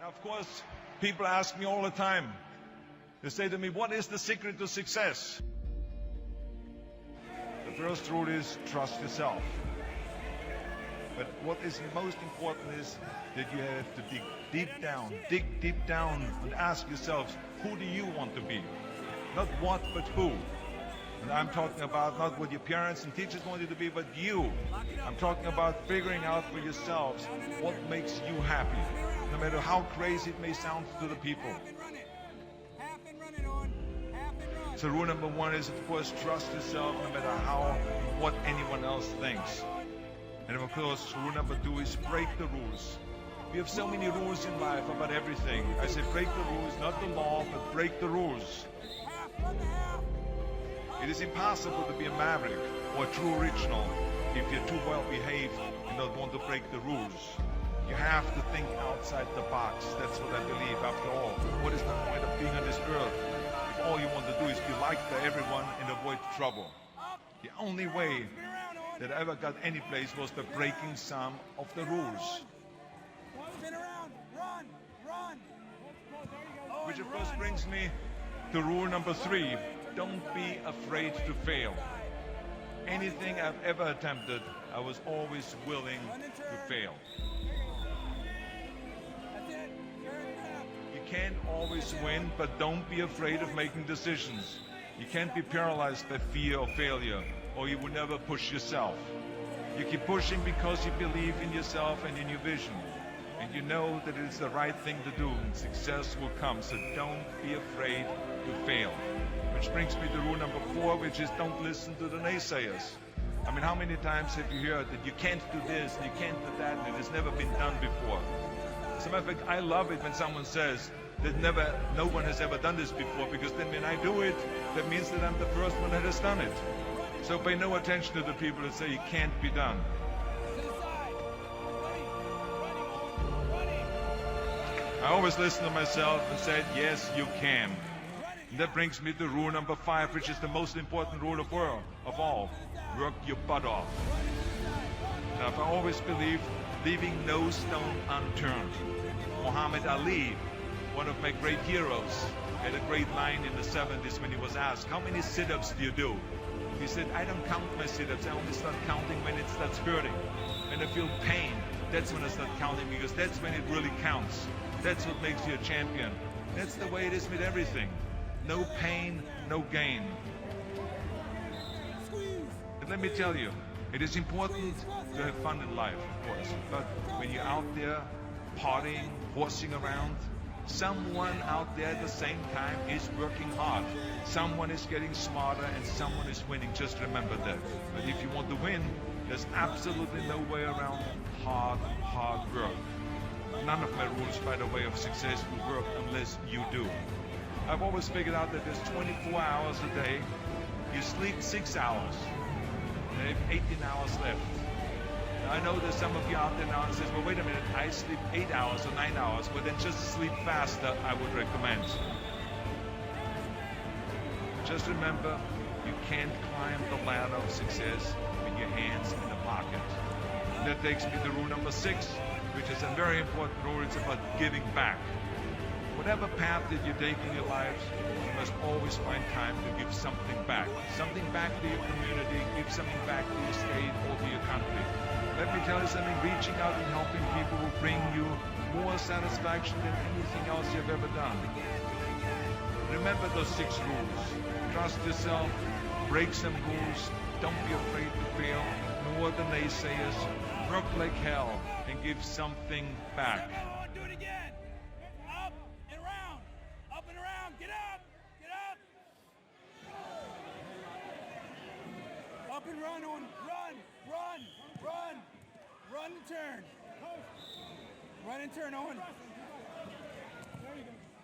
Now, of course, people ask me all the time. They say to me, what is the secret to success? The first rule is trust yourself. But what is most important is that you have to dig deep down and ask yourselves, who do you want to be? Not what, but who. And I'm talking about not what your parents and teachers want you to be, but you. I'm talking about figuring out for yourselves what makes you happy, no matter how crazy it may sound to the people. So rule number one is, of course, trust yourself no matter what anyone else thinks. And of course, rule number two is break the rules. We have so many rules in life about everything. I say break the rules, not the law, but break the rules. It is impossible to be a maverick or a true original if you're too well behaved and don't want to break the rules. You have to think outside the box. That's what I believe. After all, what is the point of being on this earth if all you want to do is be liked by everyone and avoid trouble? The only way that I ever got any place was by breaking some of the rules. Spin around, run. Which of course brings me to rule number three. Don't be afraid to fail. Anything I've ever attempted, I was always willing to fail. You can't always win, but don't be afraid of making decisions. You can't be paralyzed by fear of failure, or you will never push yourself. You keep pushing because you believe in yourself and in your vision. And you know that it's the right thing to do, and success will come. So don't be afraid to fail. Which brings me to rule number four, which is don't listen to the naysayers. I mean, how many times have you heard that you can't do this, and you can't do that, and it has never been done before? As a matter of fact, I love it when someone says that no one has ever done this before, because then when I do it, that means that I'm the first one that has done it. So pay no attention to the people that say it can't be done. I always listen to myself and say, yes, you can. And that brings me to rule number five, which is the most important rule of all. Work your butt off. Now, I've always believed leaving no stone unturned. Muhammad Ali, one of my great heroes, had a great line in the 70s when he was asked, how many sit-ups do you do? He said, I don't count my sit-ups. I only start counting when it starts hurting. When I feel pain, that's when I start counting, because that's when it really counts. That's what makes you a champion. That's the way it is with everything. No pain, no gain. And let me tell you, it is important to have fun in life, of course. But when you're out there partying, horsing around, someone out there at the same time is working hard. Someone is getting smarter and someone is winning. Just remember that. But if you want to win, there's absolutely no way around hard work. None of my rules, by the way, of success will work unless you do. I've always figured out that there's 24 hours a day. You sleep 6 hours. And you have 18 hours left. Now, I know there's some of you out there now and says, well, wait a minute, I sleep 8 hours or 9 hours. Well, then just sleep faster, I would recommend. Just remember, you can't climb the ladder of success with your hands in the pocket. And that takes me to rule number 6, which is a very important rule. It's about giving back. Whatever path that you take in your lives, you must always find time to give something back. Something back to your community, give something back to your state or to your country. Let me tell you something, reaching out and helping people will bring you more satisfaction than anything else you've ever done. Remember those 6 rules. Trust yourself, break some rules, don't be afraid to fail, ignore the naysayers, work like hell, and give something back. Do it again. Up and around. Up and around. Get up. Get up. Up and run, Owen. Run. Run and turn. Run and turn, Owen.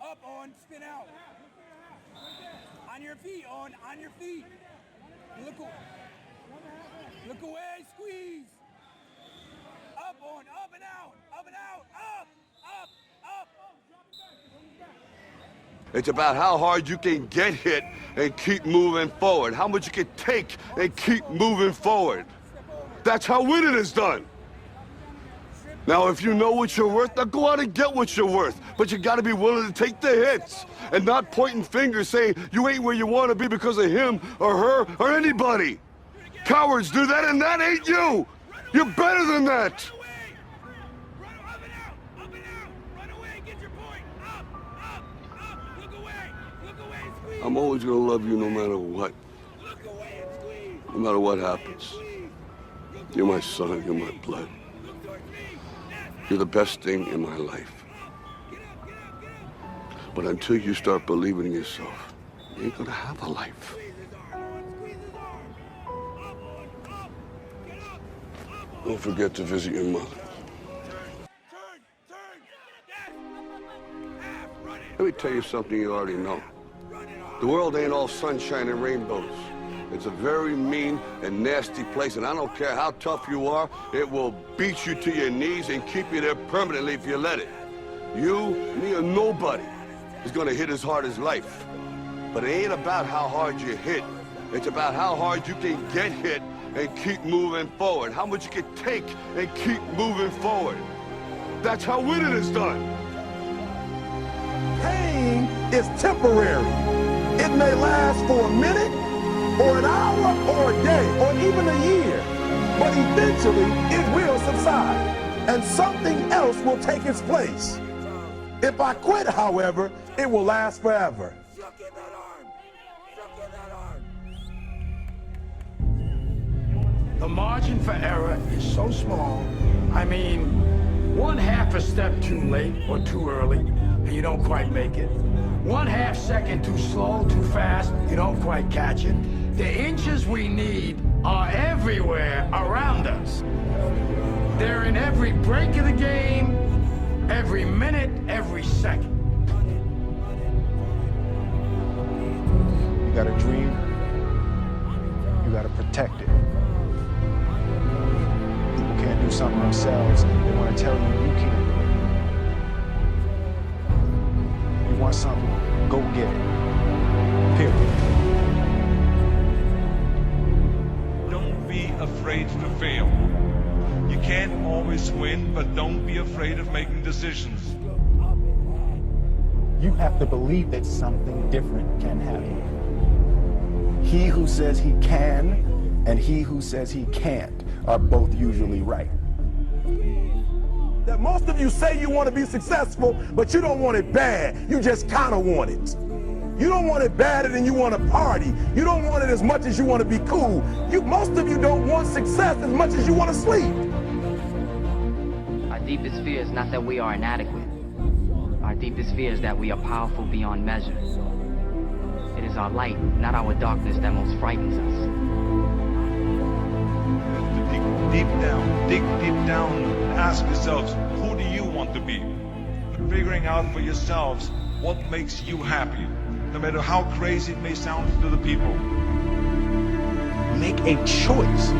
Up, Owen. Spin out. On your feet, Owen. On your feet. Look away. Squeeze. Up, Owen. Up and out. Up and out. Up. It's about how hard you can get hit and keep moving forward. How much you can take and keep moving forward. That's how winning is done. Now, if you know what you're worth, now go out and get what you're worth. But you gotta be willing to take the hits and not pointing fingers saying you ain't where you want to be because of him or her or anybody. Cowards do that, and that ain't you. You're better than that. I'm always gonna love you no matter what. No matter what happens. You're my son, you're my blood. You're the best thing in my life. But until you start believing in yourself, you ain't gonna have a life. Don't forget to visit your mother. Let me tell you something you already know. The world ain't all sunshine and rainbows. It's a very mean and nasty place, and I don't care how tough you are, it will beat you to your knees and keep you there permanently if you let it. You, me, or nobody is gonna hit as hard as life. But it ain't about how hard you hit. It's about how hard you can get hit and keep moving forward. How much you can take and keep moving forward. That's how winning is done. Pain is temporary. It may last for a minute, or an hour, or a day, or even a year. But eventually, it will subside, and something else will take its place. If I quit, however, it will last forever. The margin for error is so small. I mean, 1/2 a step too late or too early, and you don't quite make it. 1/2 second too slow, too fast, you don't quite catch it. The inches we need are everywhere around us. They're in every break of the game, every minute, every second. You got a dream, you got to protect it. People can't do something themselves, they want to tell you you can't do it. You want something, go get it. Period. Don't be afraid to fail. You can't always win, but don't be afraid of making decisions. You have to believe that something different can happen. He who says he can and he who says he can't are both usually right. That most of you say you want to be successful, but you don't want it bad. You just kind of want it. You don't want it badder than you want to party. You don't want it as much as you want to be cool. Most of you don't want success as much as you want to sleep. Our deepest fear is not that we are inadequate. Our deepest fear is that we are powerful beyond measure. It is our light, not our darkness, that most frightens us. Dig deep down, ask yourselves, who do you want to be? Figuring out for yourselves what makes you happy, no matter how crazy it may sound to the people. Make a choice.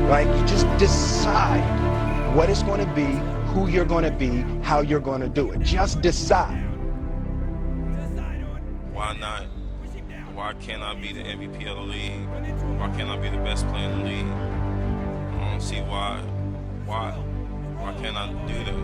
Like, you just decide what it's going to be, who you're going to be, how you're going to do it. Just decide. Why not? Why can't I be the MVP of the league? Why can't I be the best player in the league? I don't see why. Why can't I do that?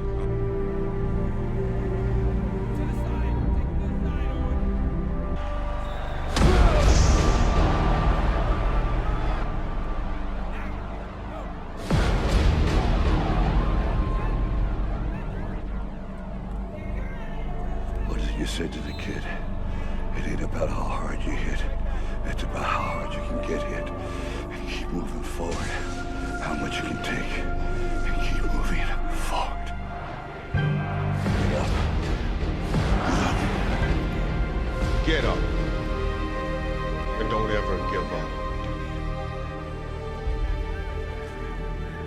What is it you said to the kid? It ain't about how hard you hit. It's about how hard you can get hit and keep moving forward. How much you can take and keep moving forward. Get up. Get up. And don't ever give up.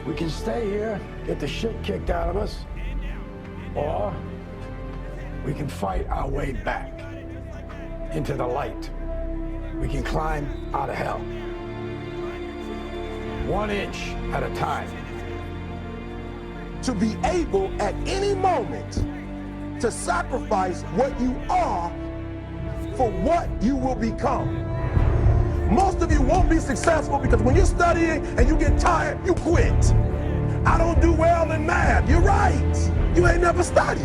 We can stay here, get the shit kicked out of us, or we can fight our way back into the light. We can climb out of hell. 1 inch at a time. To be able at any moment to sacrifice what you are for what you will become. Most of you won't be successful because when you're studying and you get tired, you quit. I don't do well in math. You're right. You ain't never studied.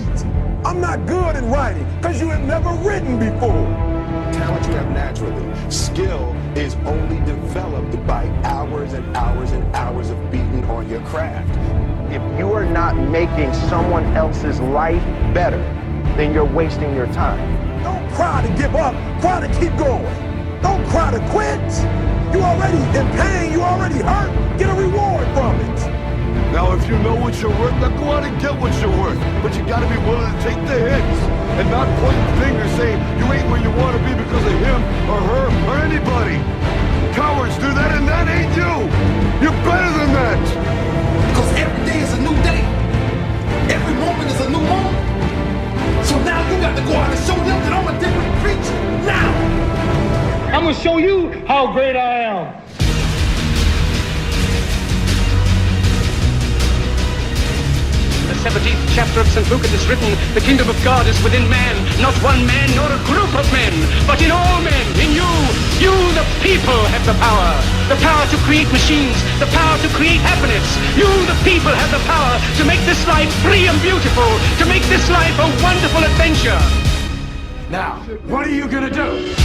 I'm not good in writing because you have never written before. Talent you have naturally. Skill is only developed by hours and hours and hours of beating on your craft. If you are not making someone else's life better, then you're wasting your time. Don't cry to give up, cry to keep going. Don't cry to quit. You already in pain, you already hurt. Get a reward from it. Now, if you know what you're worth, now go out and get what you're worth. But you gotta be willing to take the hits and not point fingers saying you ain't where you want to be because of him or her or anybody. Cowards do that, and that ain't you. You're better than that. Because every day is a new day. Every moment is a new moment. So now you got to go out and show them that I'm a different creature. Now! I'm gonna show you how great I am. The 17th chapter of St. Luke it is written, the kingdom of God is within man, not one man nor a group of men, but in all men, in you. You, the people, have the power to create machines, the power to create happiness. You, the people, have the power to make this life free and beautiful, to make this life a wonderful adventure. Now, what are you gonna do?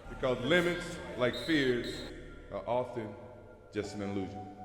Because limits, like fears, are often just an illusion.